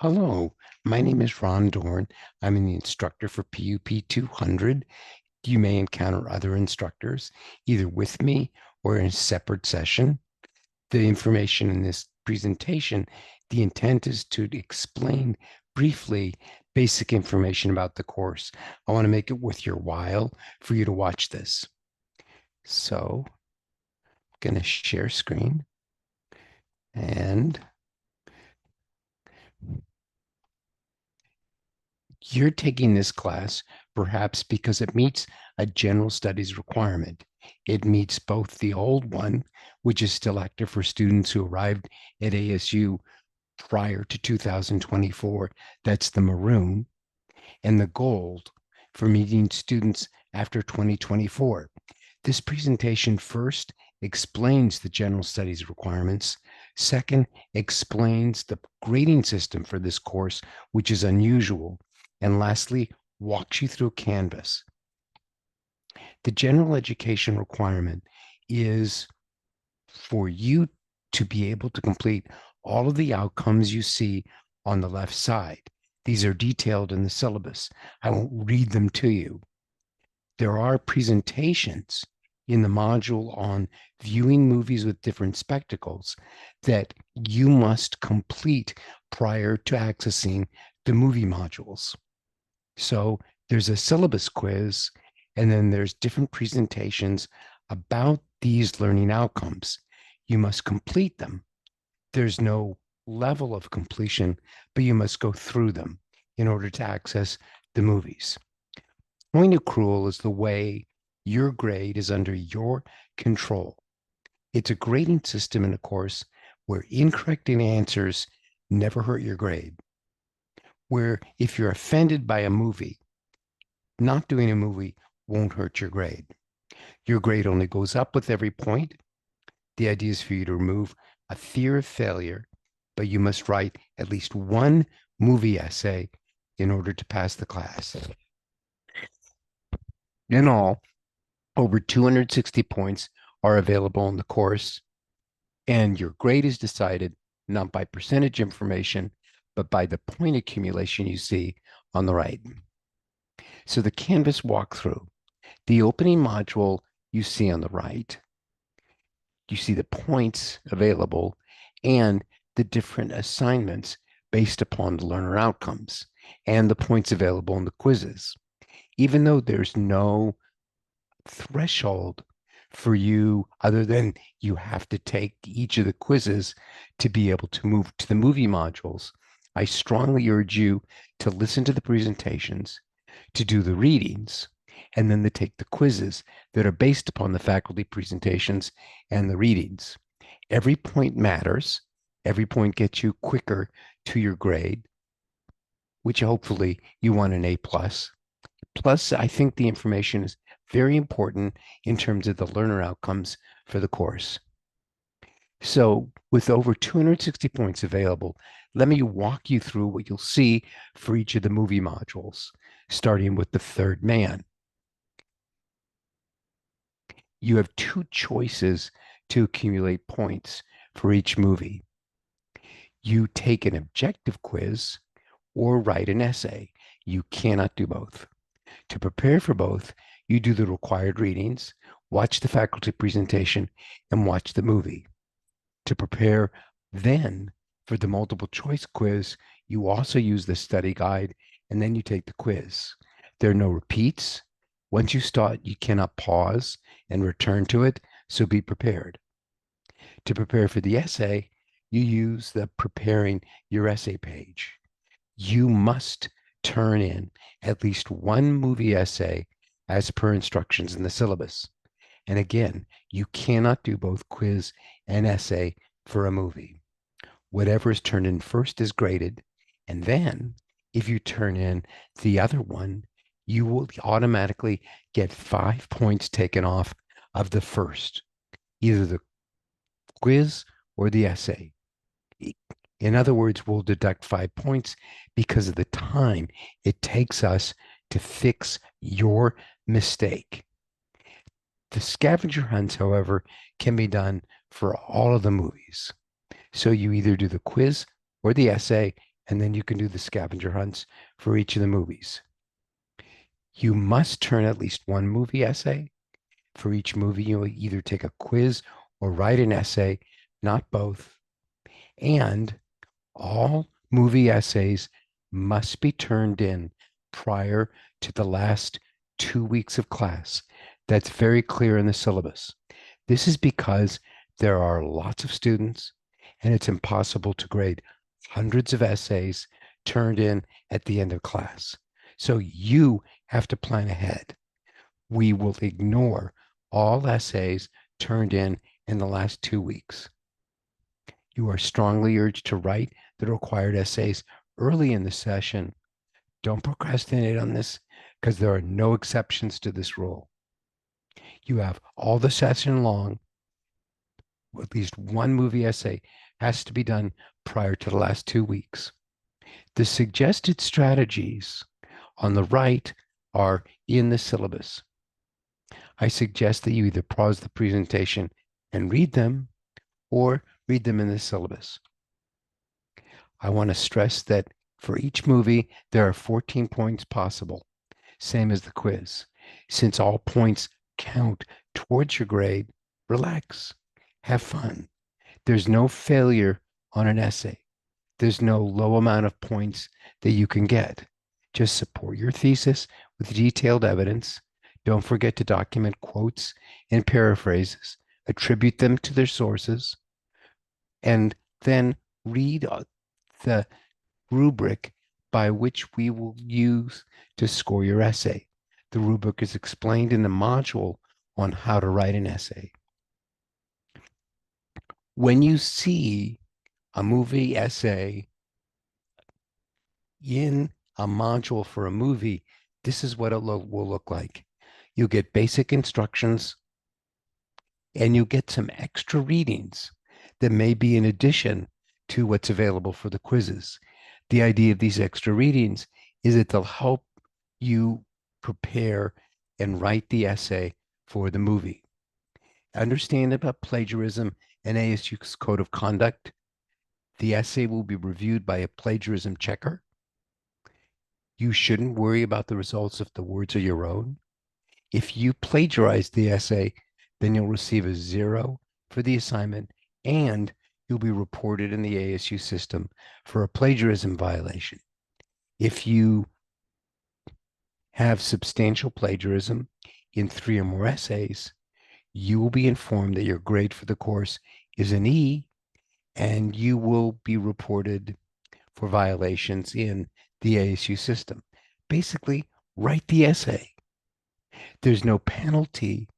Hello, my name is Ron Dorn. I'm the instructor for PUP 200. You may encounter other instructors, either with me or in a separate session. The information in this presentation, the intent is to explain briefly basic information about the course. I want to make it worth your while for you to watch this. So I'm going to share screen and you're taking this class perhaps because it meets a general studies requirement. It meets both the old one, which is still active for students who arrived at ASU prior to 2024, that's the maroon, and the gold for meeting students after 2024. This presentation first explains the general studies requirements. Second, explains the grading system for this course, which is unusual. And lastly, walks you through Canvas. The general education requirement is for you to be able to complete all of the outcomes you see on the left side. These are detailed in the syllabus. I won't read them to you. There are presentations in the module on viewing movies with different spectacles that you must complete prior to accessing the movie modules. So there's a syllabus quiz, and then there's different presentations about these learning outcomes. You must complete them. There's no level of completion, but you must go through them in order to access the movies. Point accrual is the way your grade is under your control. It's a grading system in a course where incorrect answers never hurt your grade. Where if you're offended by a movie, not doing a movie won't hurt your grade. Your grade only goes up with every point. The idea is for you to remove a fear of failure, but you must write at least one movie essay in order to pass the class. In all, over 260 points are available in the course, and your grade is decided not by percentage information, but by the point accumulation you see on the right. So the Canvas walkthrough, the opening module you see on the right, you see the points available and the different assignments based upon the learner outcomes and the points available in the quizzes. Even though there's no threshold for you other than you have to take each of the quizzes to be able to move to the movie modules, I strongly urge you to listen to the presentations, to do the readings, and then to take the quizzes that are based upon the faculty presentations and the readings. Every point matters. Every point gets you quicker to your grade, which hopefully you want an A plus. Plus, I think the information is very important in terms of the learner outcomes for the course. So with over 260 points available, let me walk you through what you'll see for each of the movie modules, starting with The Third Man. You have two choices to accumulate points for each movie. You take an objective quiz or write an essay. You cannot do both. To prepare for both, you do the required readings, watch the faculty presentation, and watch the movie. To prepare then for the multiple choice quiz, you also use the study guide, and then you take the quiz. There are no repeats. Once you start, you cannot pause and return to it, so be prepared. To prepare for the essay, you use the preparing your essay page. You must turn in at least one movie essay as per instructions in the syllabus. And again, you cannot do both quiz and essay for a movie. Whatever is turned in first is graded. And then if you turn in the other one, you will automatically get 5 points taken off of the first, either the quiz or the essay. In other words, we'll deduct 5 points because of the time it takes us to fix your mistake. The scavenger hunts, however, can be done for all of the movies. So you either do the quiz or the essay and then you can do the scavenger hunts for each of the movies. You must turn at least one movie essay. For each movie, you'll either take a quiz or write an essay, not both. And all movie essays must be turned in prior to the last 2 weeks of class. That's very clear in the syllabus. This is because there are lots of students and it's impossible to grade hundreds of essays turned in at the end of class. So you have to plan ahead. We will ignore all essays turned in the last 2 weeks. You are strongly urged to write the required essays early in the session. Don't procrastinate on this because there are no exceptions to this rule. You have all the session long. At least one movie essay has to be done prior to the last 2 weeks. The suggested strategies on the right are in the syllabus. I suggest that you either pause the presentation and read them or read them in the syllabus. I want to stress that for each movie, there are 14 points possible, same as the quiz. Since all points count towards your grade, relax, have fun. There's no failure on an essay. There's no low amount of points that you can get. Just support your thesis with detailed evidence. Don't forget to document quotes and paraphrases, attribute them to their sources, and then read the rubric by which we will use to score your essay. The rubric is explained in the module on how to write an essay. When you see a movie essay in a module for a movie, this is what it will look like. You get basic instructions and you get some extra readings that may be in addition to what's available for the quizzes. The idea of these extra readings is that they'll help you prepare and write the essay for the movie. Understand about plagiarism and ASU's code of conduct. The essay will be reviewed by a plagiarism checker. You shouldn't worry about the results if the words are your own. If you plagiarize the essay, then you'll receive a 0 for the assignment and you'll be reported in the ASU system for a plagiarism violation. If you have substantial plagiarism in 3 or more essays, you will be informed that your grade for the course is an E and you will be reported for violations in the ASU system. Basically, write the essay. There's no penalty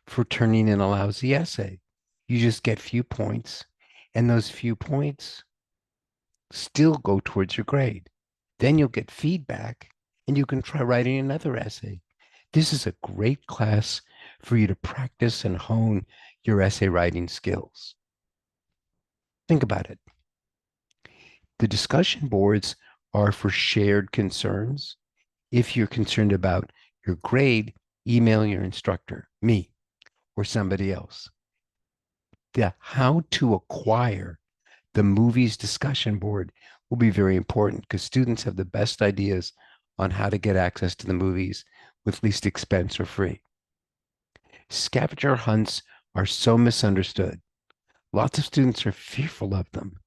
for turning in a lousy essay. You just get few points, and those few points still go towards your grade. Then you'll get feedback, and you can try writing another essay. This is a great class for you to practice and hone your essay writing skills. Think about it. The discussion boards are for shared concerns. If you're concerned about your grade, email your instructor, me, or somebody else. The how to acquire the movies discussion board will be very important because students have the best ideas on how to get access to the movies with least expense or free. Scavenger hunts are so misunderstood. Lots of students are fearful of them.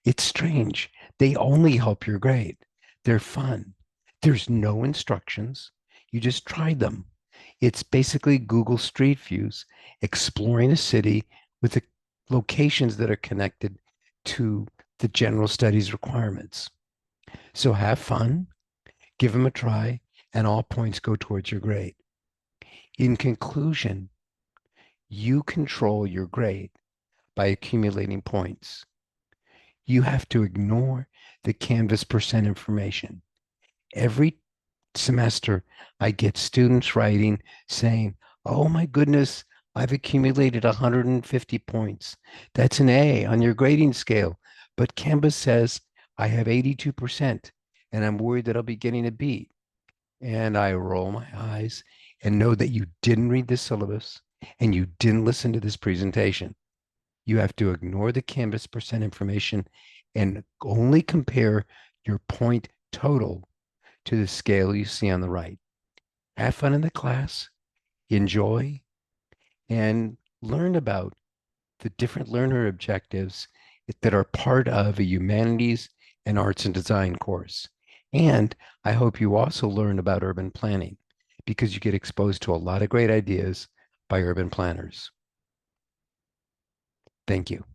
It's strange. They only help your grade. They're fun. There's no instructions. You just try them. It's basically Google Street Views, exploring a city with the locations that are connected to the general studies requirements. So have fun, give them a try, and all points go towards your grade. In conclusion, you control your grade by accumulating points. You have to ignore the Canvas percent information. Every semester, I get students writing saying, oh my goodness, I've accumulated 150 points. That's an A on your grading scale. But Canvas says I have 82% and I'm worried that I'll be getting a B. And I roll my eyes and know that you didn't read the syllabus and you didn't listen to this presentation. You have to ignore the Canvas percent information and only compare your point total to the scale you see on the right. Have fun in the class, enjoy, and learn about the different learner objectives that are part of a humanities and arts and design course. And I hope you also learn about urban planning because you get exposed to a lot of great ideas by urban planners. Thank you.